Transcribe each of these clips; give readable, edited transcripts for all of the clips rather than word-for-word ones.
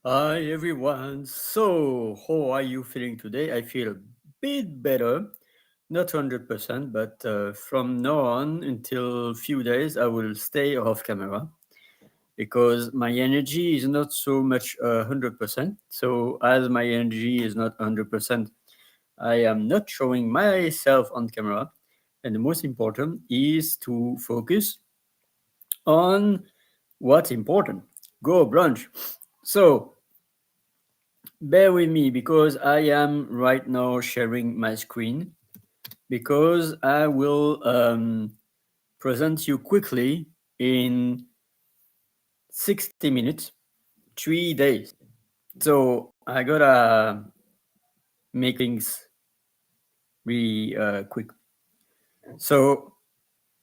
Hi everyone. So, how are you feeling today? I feel a bit better, not 100%, but from now on until few days, I will stay off camera because my energy is not so much 100%. So, as my energy is not 100%, I am not showing myself on camera. And the most important is to focus on what's important. Go brunch. So, bear with me because I am right now sharing my screen because I will present you quickly in 60 minutes, 3 days. So I gotta make things really quick. So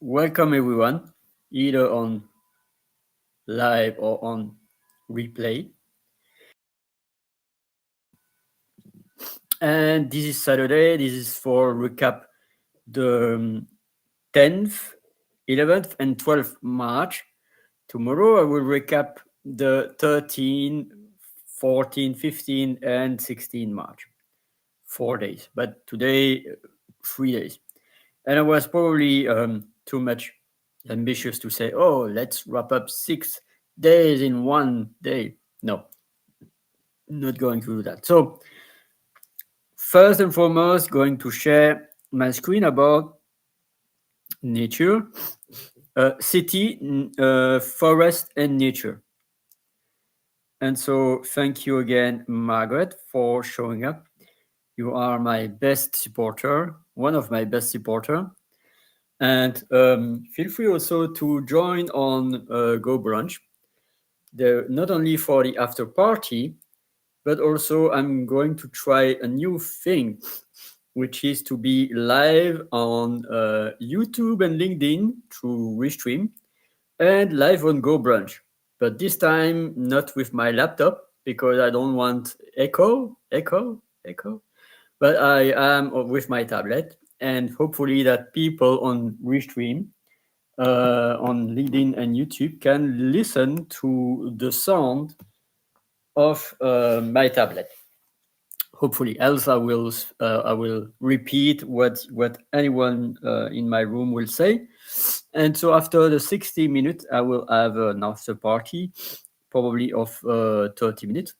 welcome everyone, either on live or on replay. And this is Saturday. This is for recap the 10th, 11th, and 12th March. Tomorrow I will recap the 13, 14, 15, and 16 March. 4 days. But today, 3 days. And I was probably too much ambitious to say, oh, let's wrap up 6 days in one day. No, not going to do that. So, first and foremost, going to share my screen about nature, city, forest, and nature. And so, thank you again, Margaret, for showing up. You are my best supporter, one of my best supporter. And feel free also to join on Go Brunch. Not only for the after party, but also I'm going to try a new thing, which is to be live on YouTube and LinkedIn through Restream and live on Go Brunch. But this time, not with my laptop because I don't want echo. But I am with my tablet, and hopefully that people on Restream, on LinkedIn and YouTube can listen to the sound of my tablet. Hopefully, else I will repeat what anyone in my room will say. And so after the 60 minutes, I will have an after party, probably of 30 minutes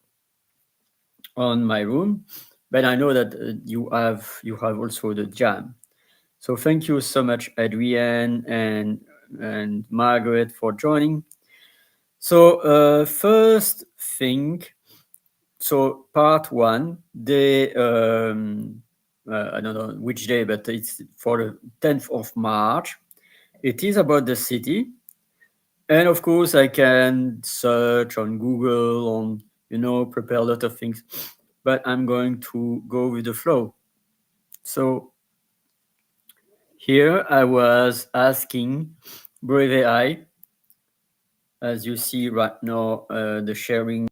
on my room. But I know that you have also the jam. So thank you so much, Adrienne and Margaret, for joining. So first thing, so part one, I don't know which day, but it's for the 10th of March. It is about the city, and of course I can search on Google on prepare a lot of things, but I'm going to go with the flow. So here I was asking Brave AI, as you see right now, the sharing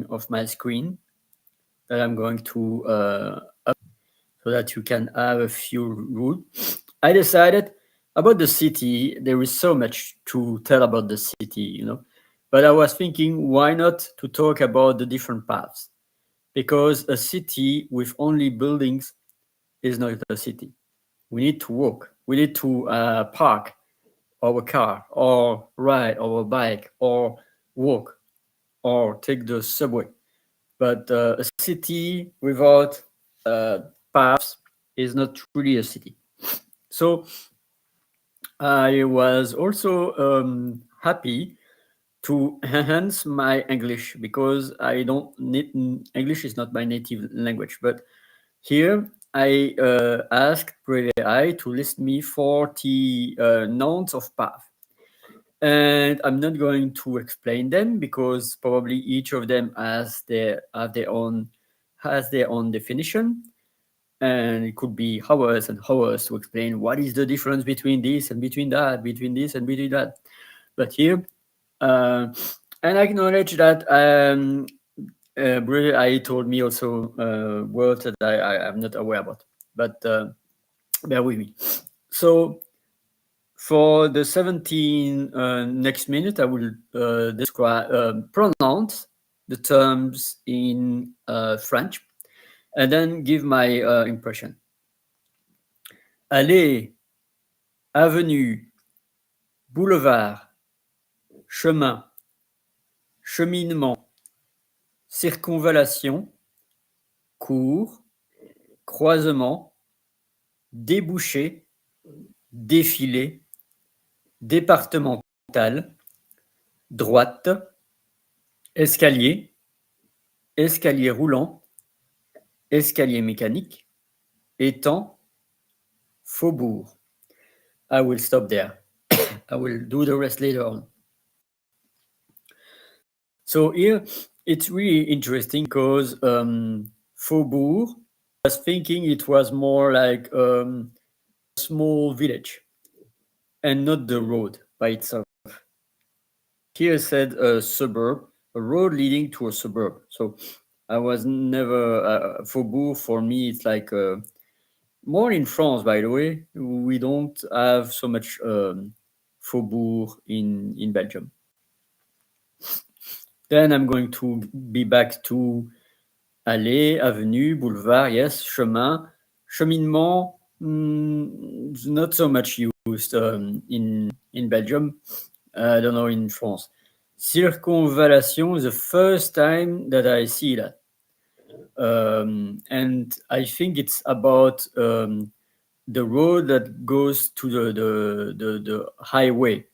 of my screen that I'm going to up so that you can have a few rules. I decided about the city. There is so much to tell about the city. But I was thinking, why not to talk about the different paths? Because a city with only buildings is not a city. We need to walk. We need to park our car or ride our bike or walk or take the subway. But a city without paths is not really a city. So I was also happy to enhance my English because I don't need English is not my native language. But here I asked Brave AI to list me 40 nouns of path. And I'm not going to explain them because probably each of them has their own definition, and it could be hours and hours to explain what is the difference between this and between that, between this and between that. But here, uh, and I acknowledge that Brother I told me also words that I am not aware about, but bear with me. So for the 17 next minute, I will pronounce the terms in French and then give my impression. Allée, avenue, boulevard, chemin, cheminement, circonvallation, cours, croisement, débouché, défilé, départemental, droite, escalier, escalier roulant, escalier mécanique, étang, faubourg. I will stop there. I will do the rest later on. So here it's really interesting because faubourg, I was thinking it was more like a small village and not the road by itself. Here said a suburb, a road leading to a suburb. So I was never faubourg for me. It's like more in France, by the way. We don't have so much faubourg in Belgium. Then I'm going to be back to allée, avenue, boulevard, yes, chemin. Cheminement, not so much used in Belgium. I don't know in France. Circonvallation is the first time that I see that. And I think it's about the road that goes to the highway,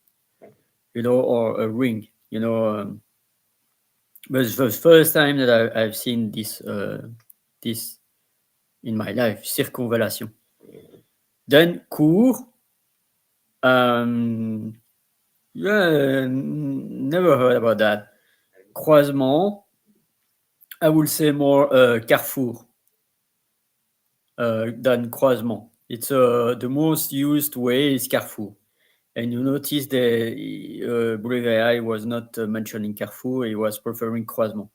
or a ring, but it's the first time that I've seen this in my life, circonvallation. Then cours, never heard about that. Croisement, I would say more carrefour than croisement. It's the most used way is carrefour. And you notice the Brevet was not mentioning carrefour, he was preferring croisement.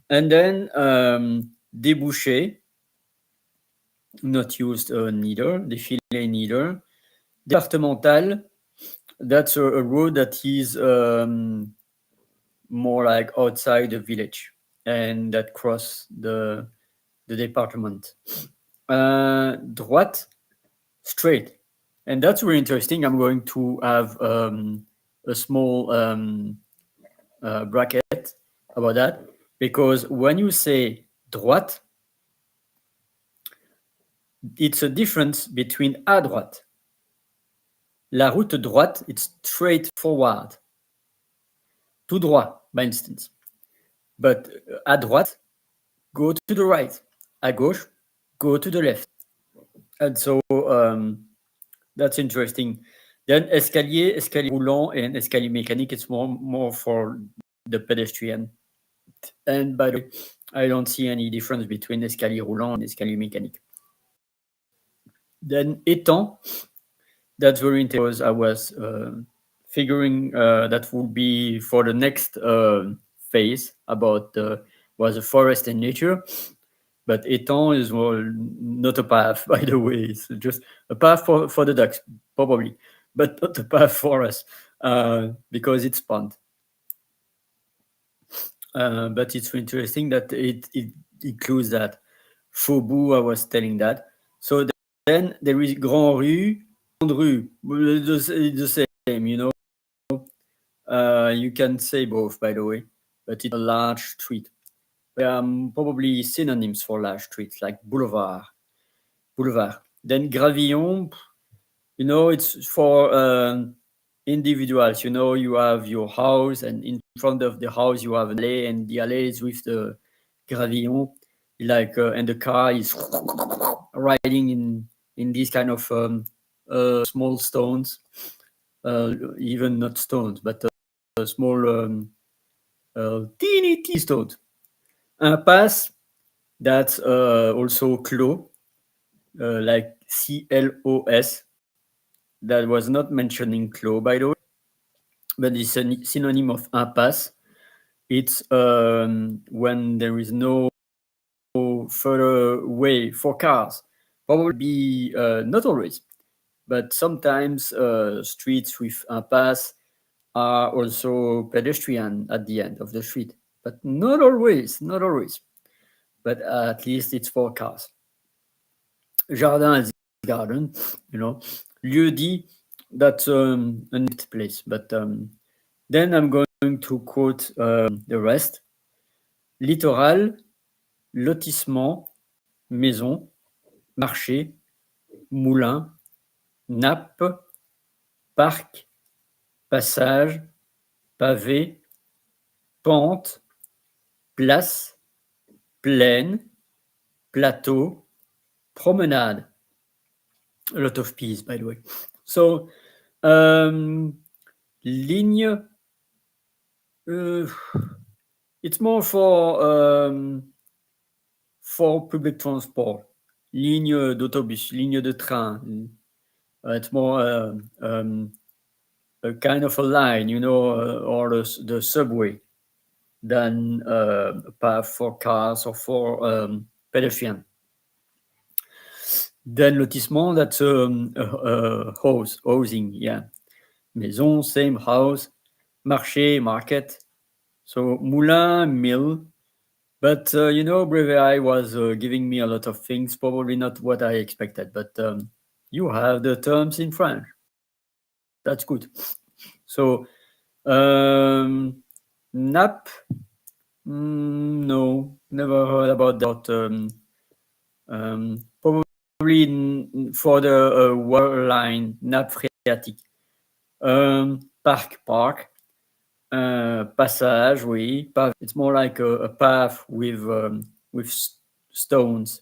And then débouché, not used neither, défilé neither. Départemental, that's a road that is more like outside the village and that cross the department. Droite, straight. And that's really interesting. I'm going to have a small bracket about that, because when you say droite, it's a difference between à droite. La route droite, it's straight forward. Tout droit, by instance. But à droite, go to the right. À gauche, go to the left. And so that's interesting. Then escalier roulant, and escalier mécanique, it's more for the pedestrian. And by the way, I don't see any difference between escalier roulant and escalier mécanique. Then étang, that's very interesting because I was figuring that would be for the next phase about was a forest and nature. But étang is not a path, by the way. It's just a path for the ducks, probably, but not a path for us because it's pond. But it's interesting that it includes that. Faubourg, I was telling that. So then there is Grand Rue, the same, you can say both, by the way, but it's a large street. Probably synonyms for large streets, like boulevard. Then Gravillon, it's for individuals. You have your house, and in front of the house you have an alley, and the alley is with the Gravillon, and the car is riding in these kind of small stones, even not stones, but small teeny stones. Impasse, that's also clos, like CLOS. That was not mentioning clos, by the way, but it's a synonym of impasse. It's when there is no further way for cars. Probably be not always, but sometimes streets with impasse are also pedestrian at the end of the street. but not always, not always. But at least it's for cars. Jardin is garden, you know. Lieu dit, that's a neat place. But then I'm going to quote the rest. Littoral, lotissement, maison, marché, moulin, nappe, parc, passage, pavé, pente, place, plaine, plateau, promenade. A lot of P's, by the way. So, ligne, it's more for public transport. Ligne d'autobus, ligne de train. It's more a kind of a line, you know, or the subway than a path for cars or for pedestrian. Then lotissement, that's housing, yeah. Maison, same house. Marché, market. So moulin, mill. But you know, Brevet was giving me a lot of things, probably not what I expected. But you have the terms in French. That's good. So nap. No, never heard about that. Probably for the water line, nappe phréatique. Park. Passage, oui. Path. It's more like a path with stones.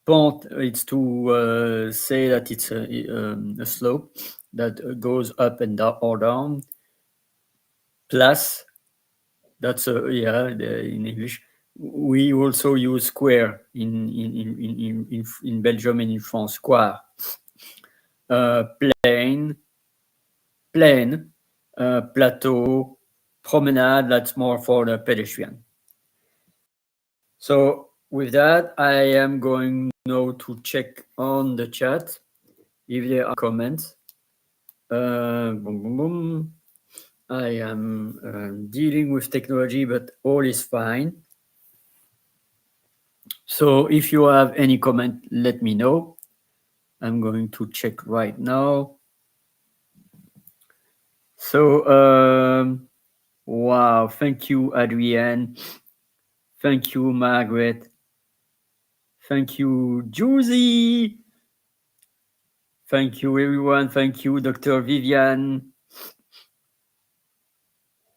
Pente, it's to say that it's a slope that goes up and down or down. Place, that's in English. We also use square in Belgium and in France. Square. Plain, plateau, promenade, that's more for the pedestrian. So with that, I am going now to check on the chat if there are comments. Boom, boom, boom. I am dealing with technology, but all is fine. So if you have any comment, let me know. I'm going to check right now. So, wow, thank you, Adrienne. Thank you, Margaret. Thank you, Josie. Thank you, everyone. Thank you, Dr. Vivian.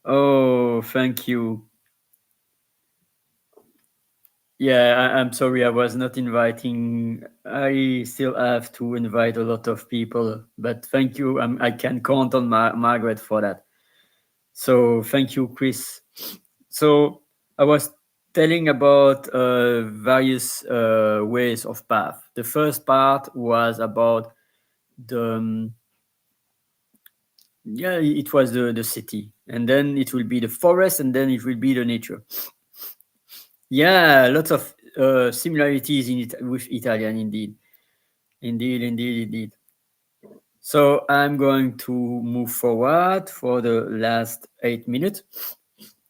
Oh, thank you. Yeah, I'm sorry I was not inviting. I still have to invite a lot of people, but thank you. I can count on Margaret for that. So thank you, Chris. So I was telling about various ways of path. The first part was about the it was the city, and then it will be the forest, and then it will be the nature. Yeah, lots of similarities in it with Italian, indeed. So I'm going to move forward for the last 8 minutes.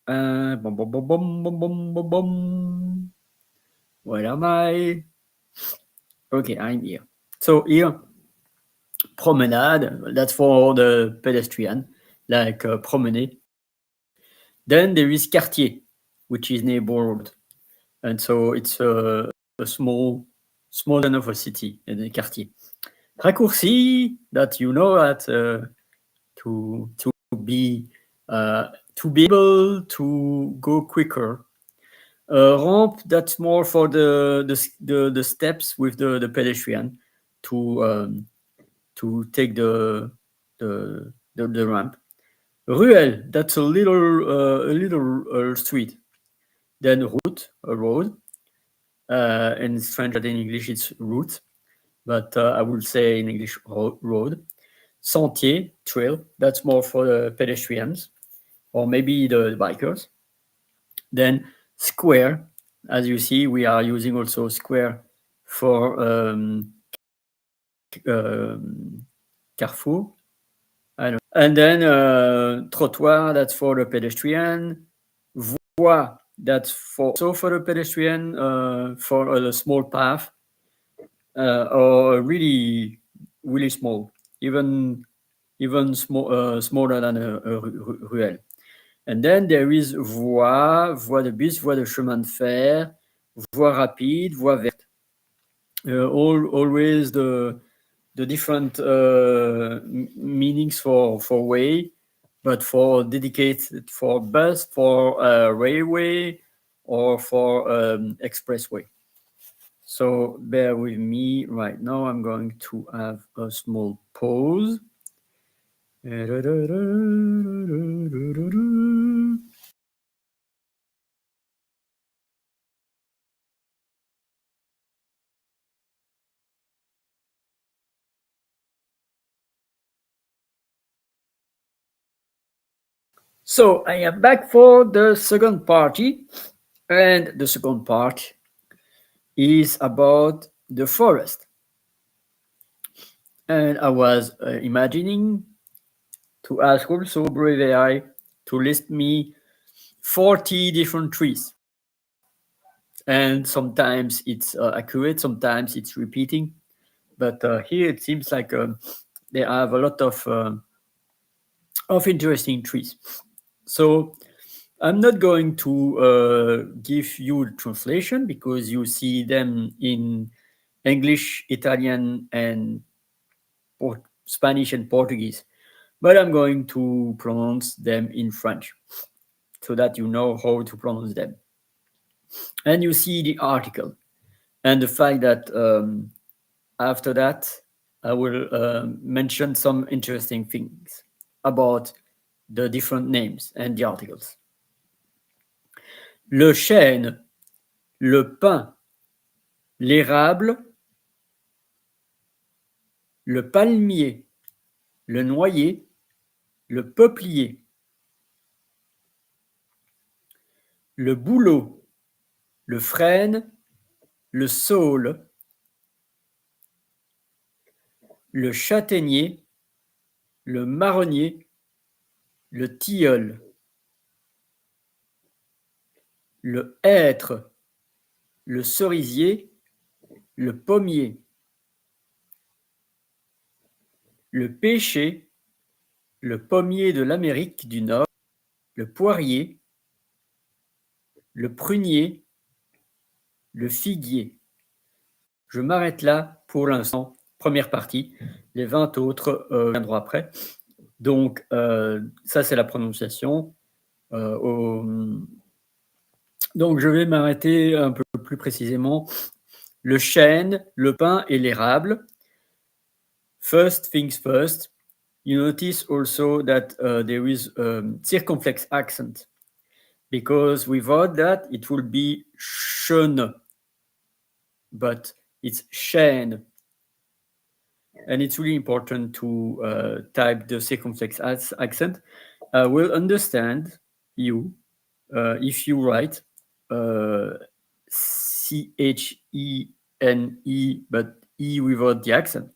Boom, boom, boom, boom, boom, boom, boom, boom. Where am I? Okay, I'm here. So here, promenade, that's for the pedestrian, like promener. Then there is quartier, which is neighborhood. And so it's a small town of a city, a quartier. Raccourci, that you know that to be able to go quicker. Ramp, that's more for the steps with the pedestrian to take the ramp. Ruelle, that's a little street. Then route, a road. In French and in English, it's route, but I would say in English road. Sentier, trail, that's more for the pedestrians or maybe the bikers. Then square, as you see, we are using also square for carrefour. I don't know. And then trottoir, that's for the pedestrian. voie, that's for the pedestrian, for a small path, or really small, even smaller than a ruelle. And then there is voie de bus, voie de chemin de fer, voie rapide, voie verte. Always the different meanings for way, but for dedicated for bus, for railway, or for expressway. So bear with me right now. I'm going to have a small pause. So I am back for the second party, and the second part is about the forest. And I was imagining to ask also Brave AI to list me 40 different trees. And sometimes it's accurate, sometimes it's repeating. But here it seems like they have a lot of interesting trees. So I'm not going to give you the translation because you see them in English, Italian, and Spanish and Portuguese. But I'm going to pronounce them in French so that you know how to pronounce them. And you see the article and the fact that after that, I will mention some interesting things about the different names and the articles. Le chêne, le pin, l'érable, le palmier, le noyer, le peuplier, le bouleau, le frêne, le saule, le châtaignier, le marronnier, le tilleul, le hêtre, le cerisier, le pommier, le pêcher, le pommier de l'Amérique du Nord, le poirier, le prunier, le figuier. Je m'arrête là pour l'instant, première partie. Les 20 autres viendront après. Donc, ça, c'est la prononciation. Donc, je vais m'arrêter un peu plus précisément. Le chêne, le pin et l'érable. First things first. You notice also that there is circumflex accent, because without that, it will be chêne, but it's chêne. And it's really important to type the circumflex accent. I will understand you if you write C-H-E-N-E, but E without the accent.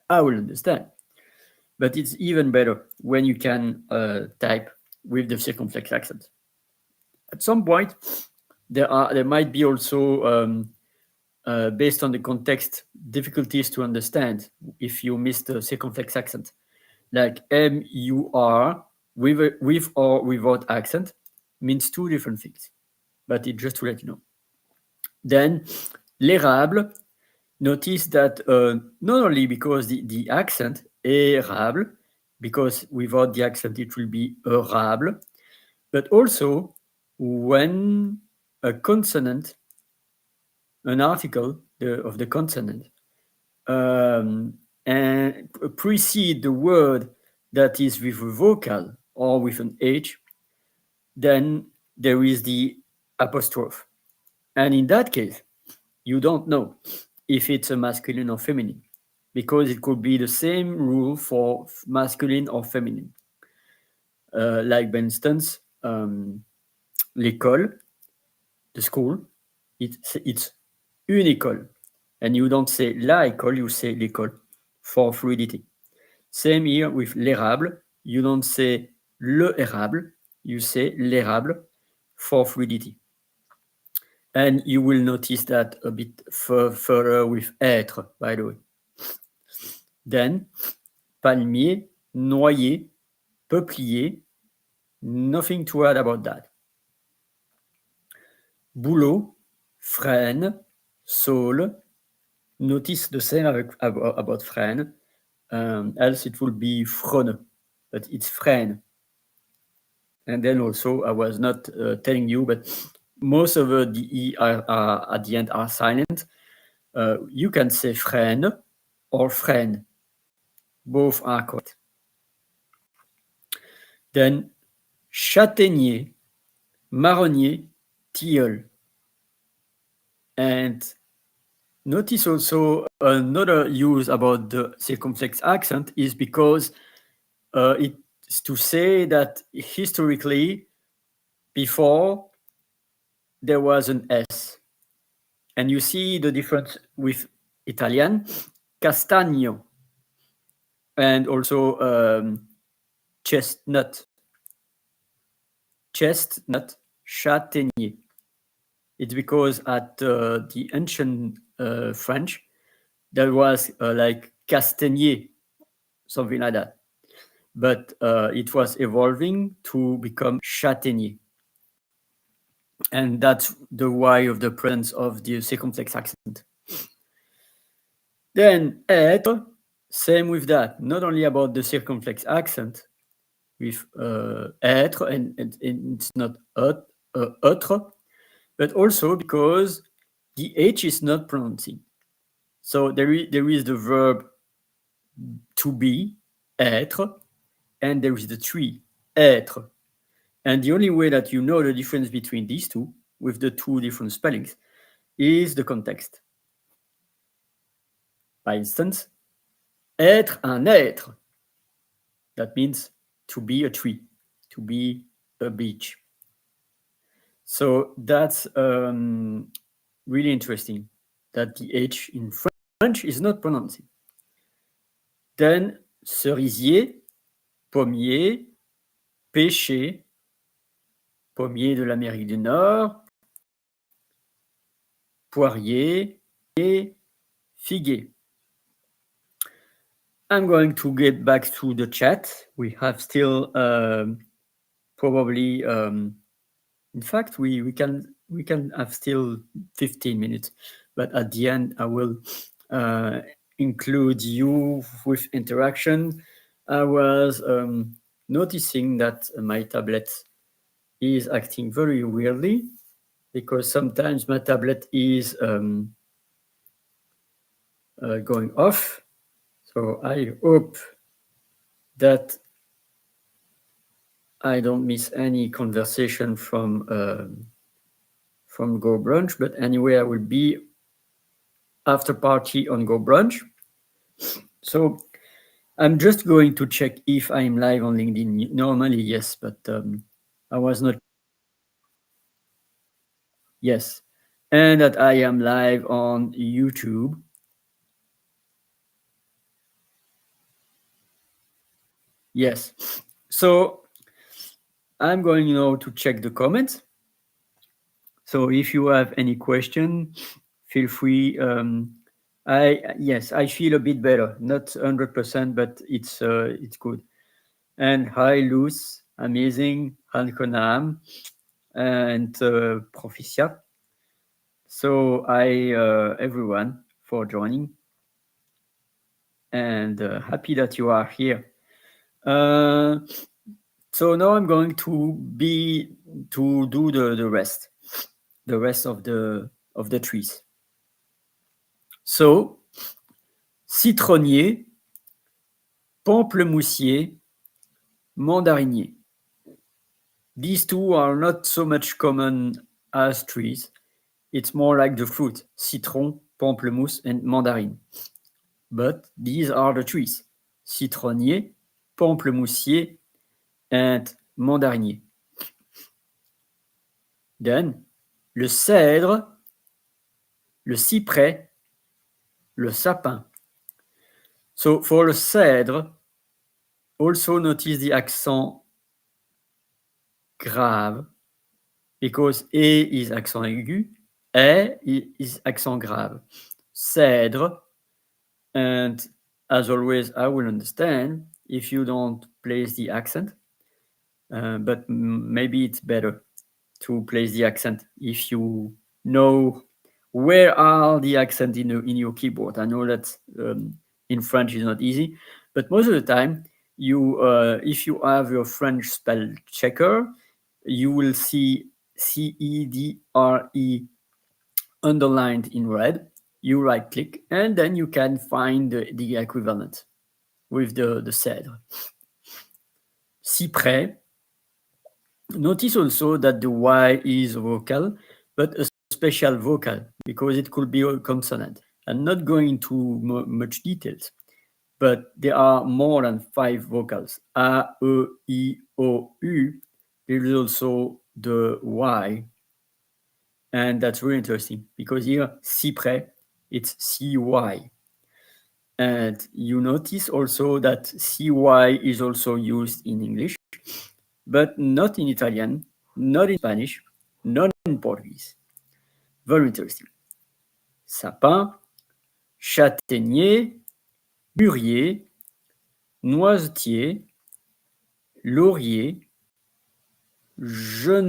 I will understand. But it's even better when you can type with the circumflex accent. At some point, there might be also based on the context, difficulties to understand if you miss the circumflex accent, like M-U-R with or without accent means two different things, but it just to let you know. Then l'érable, notice that not only because the accent érable, because without the accent it will be érable, but also when a consonant, an article of the consonant, and precede the word that is with a vocal or with an H, then there is the apostrophe. And in that case, you don't know if it's a masculine or feminine, because it could be the same rule for masculine or feminine. Like, for instance, l'école, the school, it's une école. And you don't say la école, you say l'école for fluidity. Same here with l'érable. You don't say le érable, you say l'érable. for fluidity. And you will notice that a bit further with être, by the way. Then, palmier, noyer, peuplier, nothing to add about that. Bouleau, frêne, saule, notice the same about frêne, else it will be frône, but it's frêne. And then also, I was not telling you, but most of the E are at the end are silent. You can say frêne or frêne. Both are correct. Then châtaignier, marronnier, tilleul. And notice also another use about the circumflex accent is because it's to say that historically, before, there was an S. And you see the difference with Italian, castagno, and also chestnut, châtaignier. It's because at the ancient French, there was like castagnier, something like that. But it was evolving to become châtaignier. And that's the why of the presence of the circumflex accent. Then être, same with that. Not only about the circumflex accent with être, and it's not autre, but also because the H is not pronouncing. So there is the verb to be, être, and there is the tree, être. And the only way that you know the difference between these two, with the two different spellings, is the context. For instance, être un être. That means to be a tree, to be a beach. So that's really interesting that the H in French is not pronouncing. Then cerisier, pommier, pêcher, pommier de l'Amérique du Nord, poirier et figuier. I'm going to get back to the chat. We have still probably, in fact, we can have still 15 minutes, but at the end I will include you with interaction. I was noticing that my tablet is acting very weirdly because sometimes my tablet is going off. So I hope that I don't miss any conversation from Go Brunch, but anyway, I will be after party on Go Brunch. So I'm just going to check if I'm live on LinkedIn. Normally, yes, but I was not. Yes, and that I am live on YouTube. Yes, so I'm going now to check the comments. So if you have any question, feel free. I feel a bit better, not 100%, but it's good. And hi, Luz, amazing, Hankonam, and Proficia. So hi, everyone, for joining, and happy that you are here. So now I'm going to do the rest of the trees. So, citronnier, pamplemoussier, mandarinier. These two are not so much common as trees. It's more like the fruit, citron, pamplemousse, and mandarine. But these are the trees, citronnier, pamplemoussier, and mandarinier. Then, le cèdre, le cyprès, le sapin. So for the cèdre, also notice the accent grave. because E is accent aigu, E is accent grave. Cèdre, and as always, I will understand if you don't place the accent, but maybe it's better to place the accent if you know where are the accent in your keyboard. I know that in French is not easy, but most of the time, if you have your French spell checker, you will see CEDRE underlined in red. You right click, and then you can find the equivalent with the cèdre. Cyprès. Notice also that the Y is vocal, but a special vocal because it could be a consonant. I'm not going into much details, but there are more than 5 vocals. A, E, I, O, U. There is also the Y, and that's really interesting because here, cyprès, it's CY. And you notice also that CY is also used in English, but not in Italian, not in Spanish, not in Portuguese. Very interesting. Sapin, châtaignier, mûrier, noisetier, laurier, genévrier.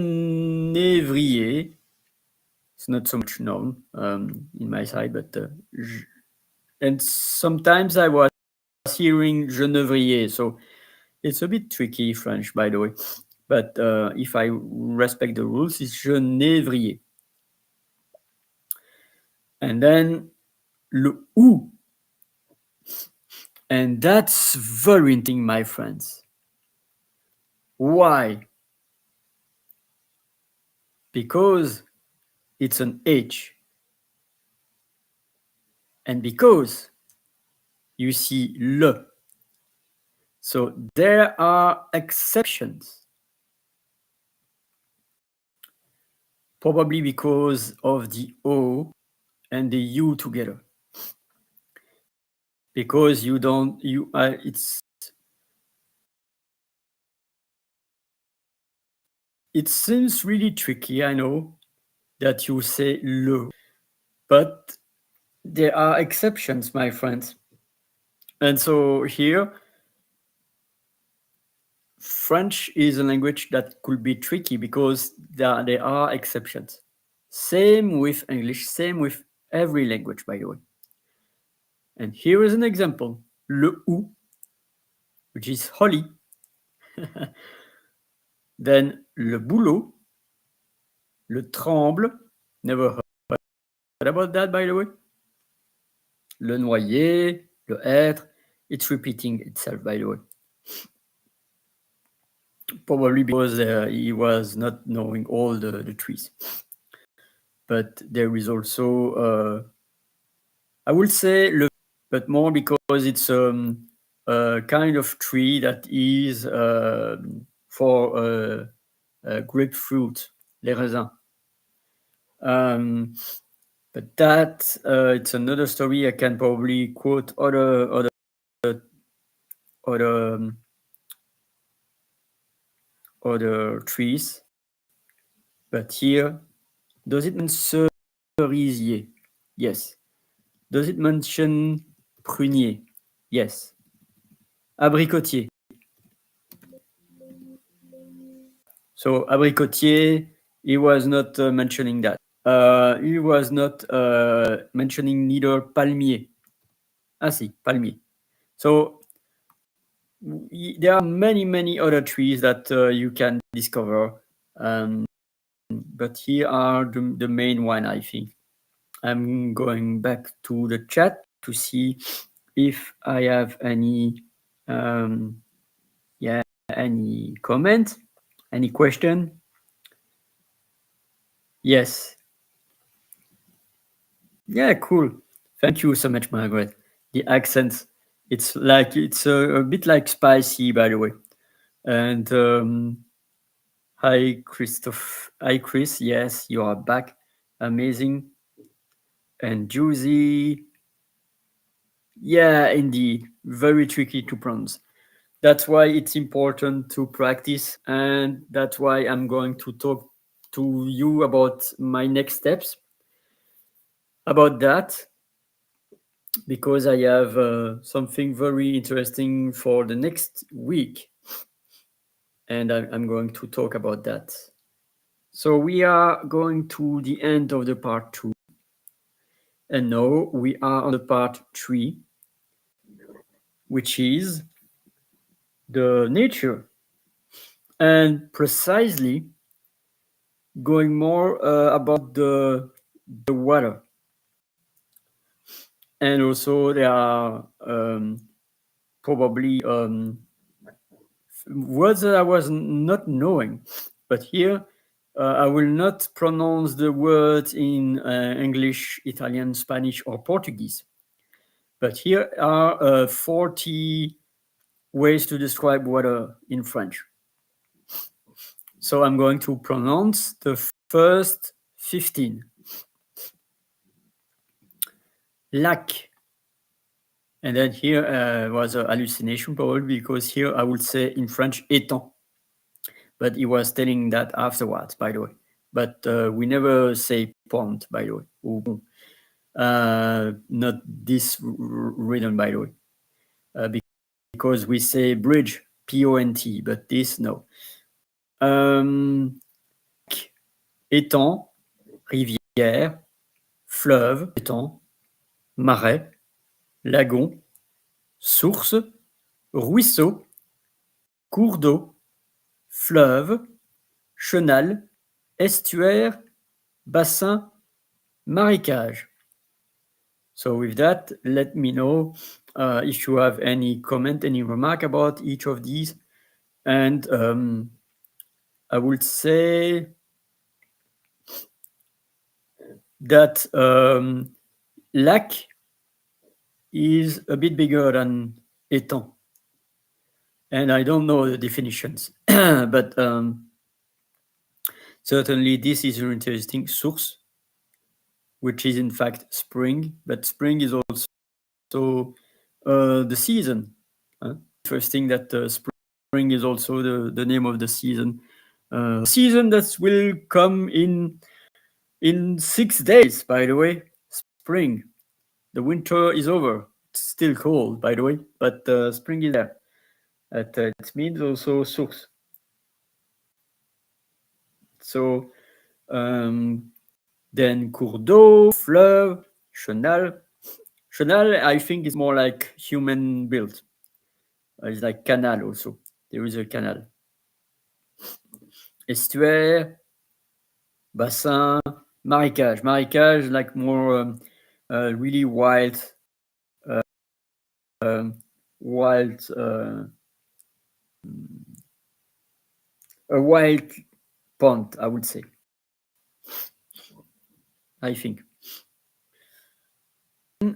It's not so much known in my side, but and sometimes I was hearing genévrier, so it's a bit tricky French, by the way. But if I respect the rules, it's genévrier. And then le ou. And that's very interesting, my friends. Why? Because it's an H. And because you see le. So there are exceptions. Probably because of the O and the U together. Because you don't, it seems really tricky, I know, that you say le, but there are exceptions, my friends. And so here, French is a language that could be tricky because there are exceptions. Same with English, same with every language, by the way. And here is an example, le ou, which is holly. Then le boulot, le tremble, never heard about that, by the way. Le noyer, le hêtre, it's repeating itself, by the way. Probably because he was not knowing all the trees. But there is also, I will say, le, but more because it's a kind of tree that is for grapefruit, les raisins. But that it's another story. I can probably quote other trees. But here, does it mention cerisier? Yes. Does it mention prunier? Yes. Abricotier. So abricotier, he was not mentioning that. He was not mentioning neither palmier. Ah, si, palmier. So there are many other trees that you can discover, but here are the main one, I think. I'm going back to the chat to see if I have any any comment, any question. Yes. Yeah, cool. Thank you so much, Margaret. The accent, it's a bit like spicy, by the way. And hi, Christoph. Hi, Chris. Yes, you are back. Amazing. And juicy. Yeah, indeed. Very tricky to pronounce. That's why it's important to practice, and that's why I'm going to talk to you about my next steps about that, because I have something very interesting for the next week, and I'm going to talk about that. So we are going to the end of the part 2, and now we are on the part 3, which is the nature, and precisely going more about the water. And also there are probably words that I was not knowing, but here I will not pronounce the words in English, Italian, Spanish, or Portuguese. But here are 40 ways to describe water in French. So I'm going to pronounce the first 15. Lac. And then here was a hallucination probably, because here I would say in French étang. But he was telling that afterwards, by the way. But we never say pont, by the way. Ou pont. Not this written, by the way. Because we say bridge, P-O-N-T, but this, no. Étang, rivière, fleuve, étang, marais, lagon, source, ruisseau, cours d'eau, fleuve, chenal, estuaire, bassin, marécage. So with that, let me know if you have any comment, any remark about each of these. And I would say that lac is a bit bigger than étang. And I don't know the definitions, but certainly this is an interesting. Source, which is in fact spring, but spring is also the season. Interesting that spring is also the name of the season. Season that will come in 6 days, by the way. Spring. The winter is over. It's still cold, by the way, but spring is there. It means also source. So then cours d'eau, fleuve, chenal. Chenal, I think, is more like human built. It's like canal also. There is a canal. Estuaire, bassin, marécage. Marécage, like more really wild, a wild pond, I would say. I think.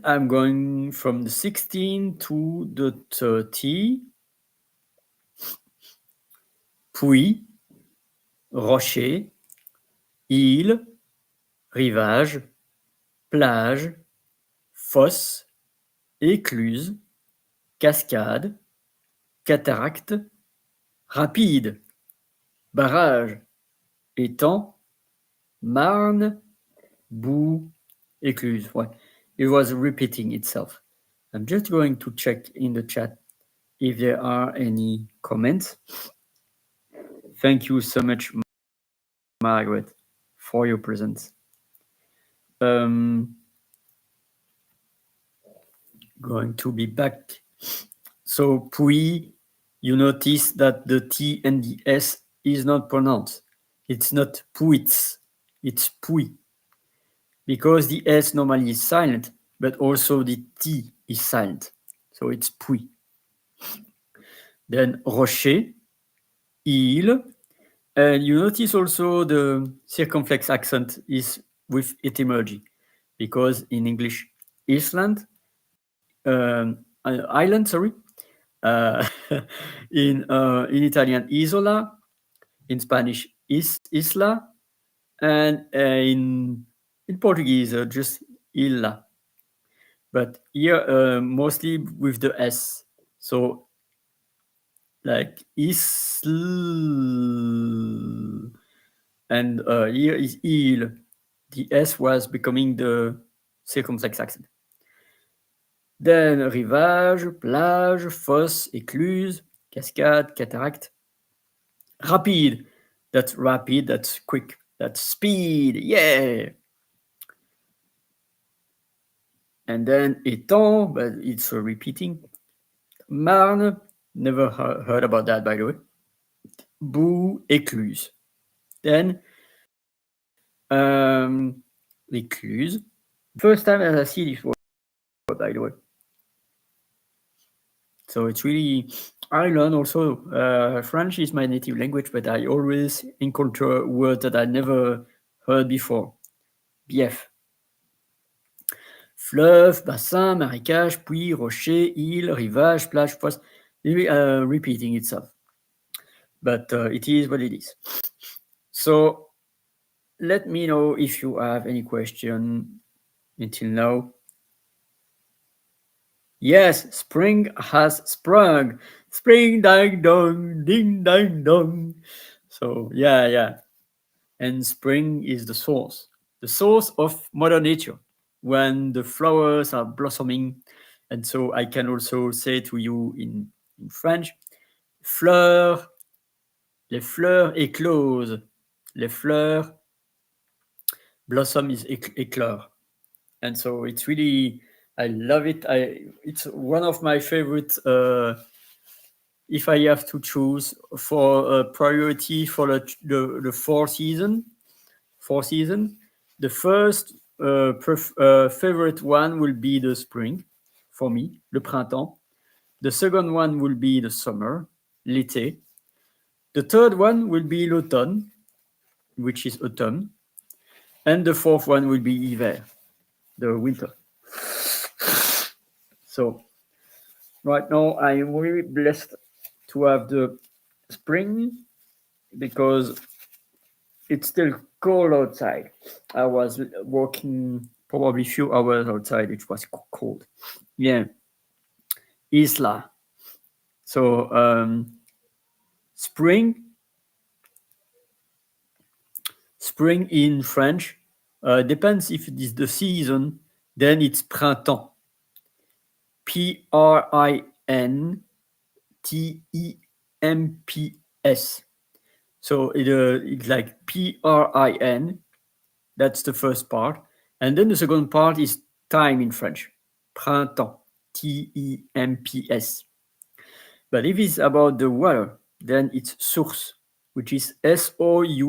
I'm going from the 16 to the 30. Puits, rocher, île, rivage, plage, fosse, écluse, cascade, cataracte, rapide, barrage, étang, marne, boue, écluse. Ouais. It was repeating itself. I'm just going to check in the chat if there are any comments. Thank you so much, Margaret, for your presence. Going to be back. So puits, you notice that the T and the S is not pronounced. It's not puits, it's puits. Because the S normally is silent, but also the T is silent. So it's puits. Then rocher, île. And you notice also the circumflex accent is with etymology, because in English, island, island, sorry. In Italian, isola. In Spanish, isla. And in Portuguese, just illa. But here, mostly with the S. So, like And here is île. The S was becoming the circumflex accent. Then rivage, plage, fosse, écluse, cascade, cataract. Rapide. That's rapid, that's quick, that's speed. Yeah. And then étang, but it's repeating. Marne, never heard about that, by the way. Boue, écluse. Then l'écluse. First time that I see this word, by the way. So it's really, I learn also, French is my native language, but I always encounter words that I never heard before. Bief. Fleuve, bassin, marécage, puits, rocher, île, rivage, plage, fosse. Repeating itself. But it is what it is. So let me know if you have any question until now. Yes, spring has sprung. Spring, ding dong, ding ding dong. So yeah. And spring is the source of Mother Nature, when the flowers are blossoming. And so I can also say to you in French, fleurs, les fleurs éclosent. Les fleurs blossom is éclore. And so it's really, I love it. It's one of my favorite, if I have to choose for a priority for the four season, the first favorite one will be the spring for me, le printemps. The second one will be the summer, l'été. The third one will be l'automne, which is autumn. And the fourth one will be hiver, the winter. So right now I am really blessed to have the spring because it's still cold outside. I was walking probably a few hours outside. It was cold. Yeah. Isla. So spring in French depends if it is the season, then it's printemps. PRINTEMPS. So it's like PRIN. That's the first part. And then the second part is time in French. Printemps. TEMPS. But if it's about the water, then it's source, which is SOURCE.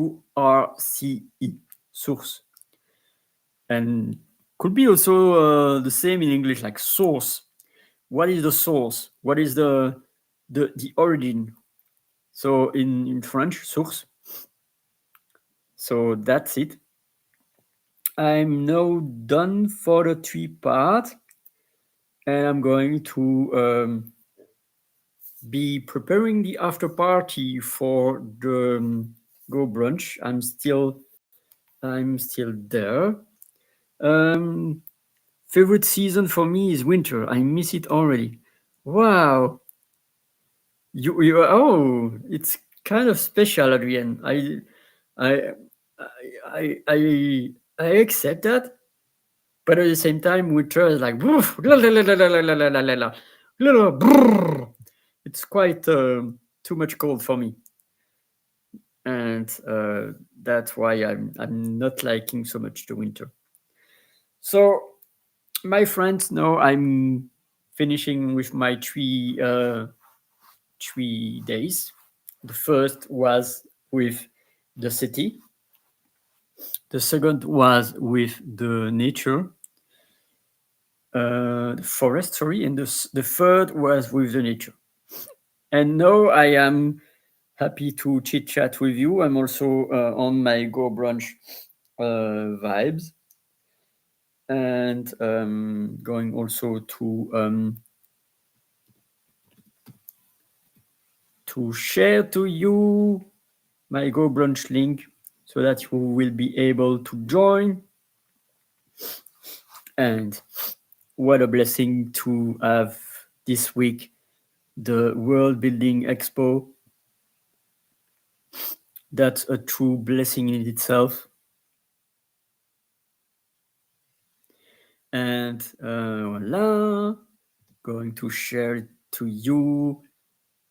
Source. And could be also the same in English, like source. What is the source? What is the origin? So in French, source. So that's it. I'm now done for the three part, and I'm going to be preparing the after party for the Go Brunch. I'm still there. Favorite season for me is winter. I miss it already. Wow. It's kind of special, Adrian. I accept that, but at the same time, winter is like it's quite too much cold for me, and that's why I'm not liking so much the winter. So, my friends, now I'm finishing with my 3 days. The first was with the city. The second was with the nature, the forest, sorry, and the third was with the nature. And now I am happy to chit chat with you. I'm also on my Go Brunch vibes, and going also to share to you my Go Brunch link so that you will be able to join. And what a blessing to have this week the World Building Expo. That's a true blessing in itself. And voila, going to share it to you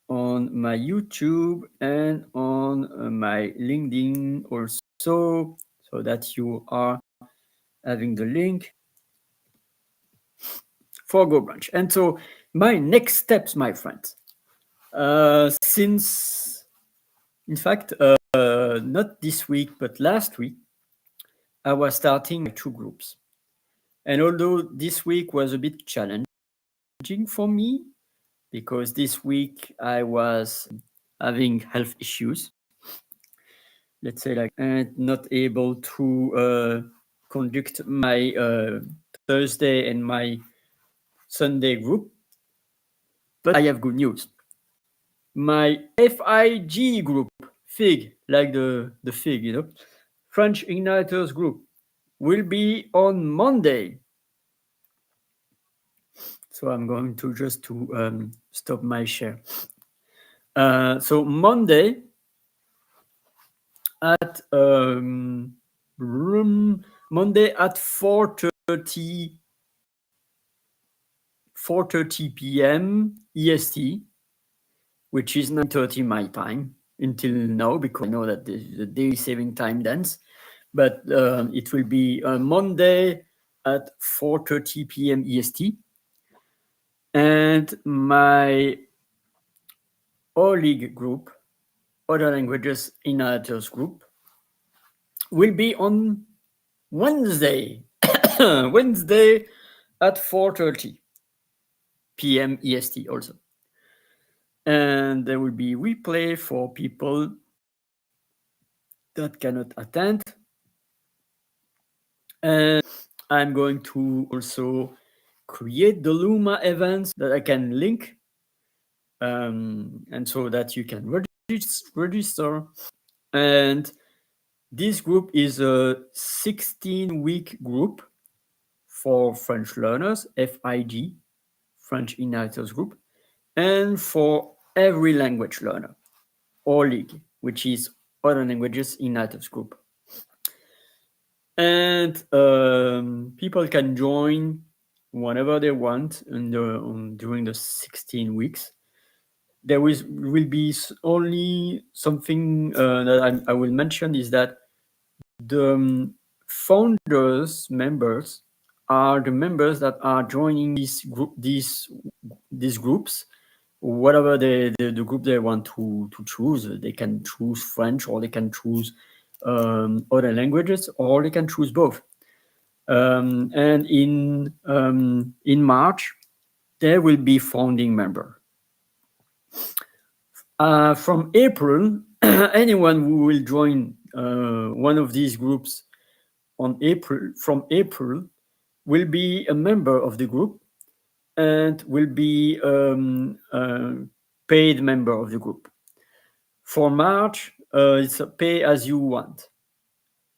on my YouTube and on my LinkedIn also, so that you are having the link for GoBranch. And so my next steps, my friends, since, in fact, not this week, but last week, I was starting 2 groups. And although this week was a bit challenging for me, because this week I was having health issues, let's say, like, and not able to conduct my Thursday and my Sunday group. But I have good news. My FIG group, FIG, like the fig, French Igniters group, will be on Monday. So I'm going to just to stop my share. So Monday at Monday at 4:30 p.m. EST, which is 9:30 my time until now, because I know that the day saving time dance. But it will be Monday at 4:30 p.m. EST. And my OLIG group, Other Languages Inheritors group, will be on Wednesday, Wednesday at 4:30 p.m. EST also. And there will be replay for people that cannot attend. And I'm going to also create the Luma events that I can link, and so that you can register. And this group is a 16-week group for French learners, FIG, French Inheritors Group, and for every language learner, OLIG, which is Other Languages Inheritors Group. And people can join whenever they want during the 16 weeks. There will be only something that I will mention, is that the founders members are the members that are joining these groups, whatever the group they want to choose. They can choose French, or they can choose other languages, or they can choose both. And in March, there will be founding member. From April, anyone who will join one of these groups from April will be a member of the group and will be a paid member of the group. For March, it's a pay as you want.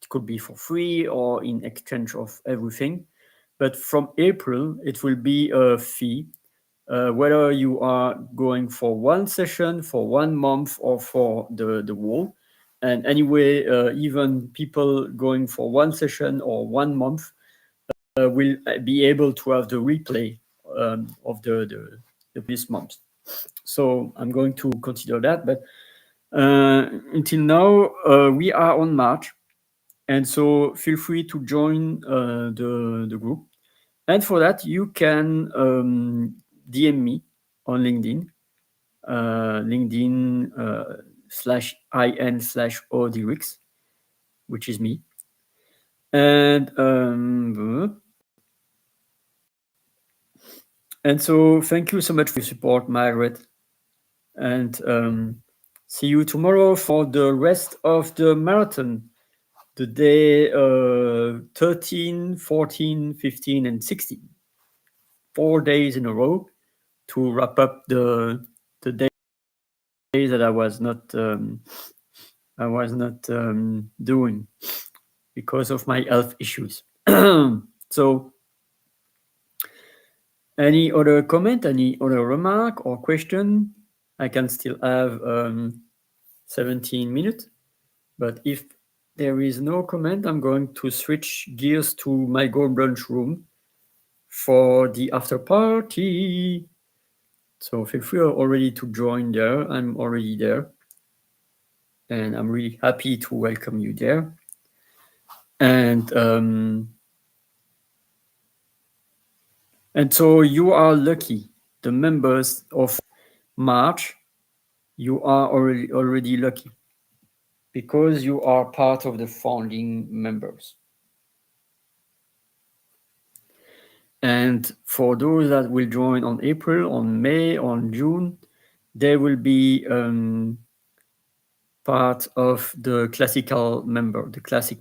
It could be for free or in exchange of everything. But from April, it will be a fee, whether you are going for one session, for 1 month, or for the whole. And anyway, even people going for one session or 1 month will be able to have the replay of the previous month. So I'm going to consider that. But until now, we are on March. And so feel free to join the group. And for that, you can DM me on LinkedIn, /in/odrix, which is me. And so thank you so much for your support, Margaret. And see you tomorrow for the rest of the marathon. The day 13, 14, 15, and 16. 4 days in a row to wrap up the days that I was not doing because of my health issues. So any other comment, any other remark or question? I can still have 17 minutes. But if there is no comment, I'm going to switch gears to my Go Brunch room for the after party. So feel free already to join there. I'm already there. And I'm really happy to welcome you there. And so you are lucky. The members of March, you are already lucky because you are part of the founding members. And for those that will join on April, on May, on June, they will be part of the classic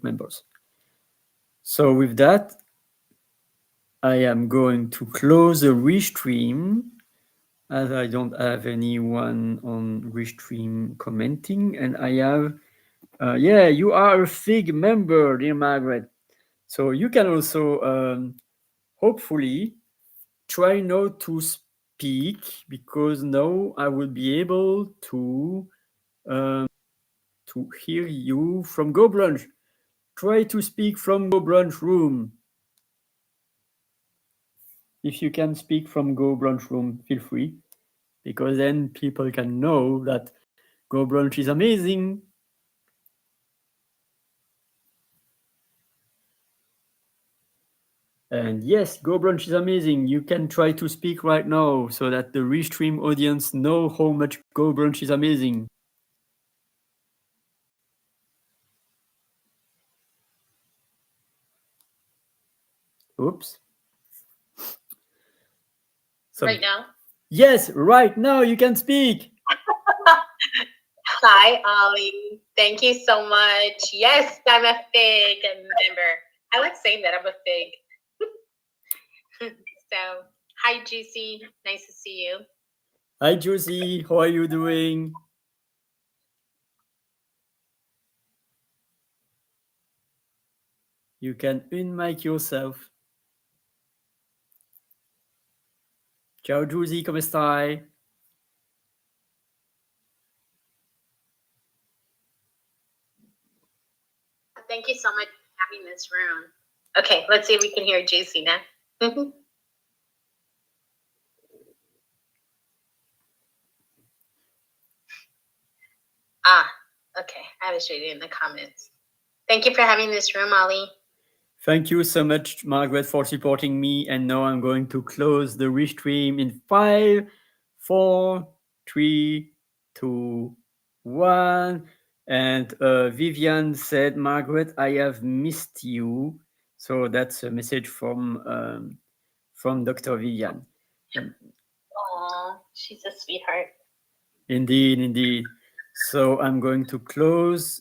members. So with that, I am going to close the restream as I don't have anyone on restream commenting, and I have, yeah, you are a FIG member, dear Margaret. So you can also hopefully try not to speak because now I will be able to hear you from Go Brunch. Try to speak from Go Brunch room. If you can speak from Go Brunch room, feel free, because then people can know that Go Brunch is amazing. And yes, Go Brunch is amazing. You can try to speak right now so that the restream audience know how much Go Brunch is amazing. Oops. Right now? Yes, right now you can speak. Hi, Ollie. Thank you so much. Yes, I'm a FIG member. I like saying that I'm a FIG. So, hi, Juicy. Nice to see you. Hi, Juicy. How are you doing? You can unmic yourself. Ciao, Juicy. Come stai? Thank you so much for having this room. Okay, let's see if we can hear Juicy now. Okay. I was reading in the comments. Thank you for having this room, Ollie. Thank you so much, Margaret, for supporting me. And now I'm going to close the restream in 5, 4, 3, 2, 1. And Vivian said, Margaret, I have missed you. So that's a message from Dr. Vivian. Oh, she's a sweetheart. Indeed, indeed. So I'm going to close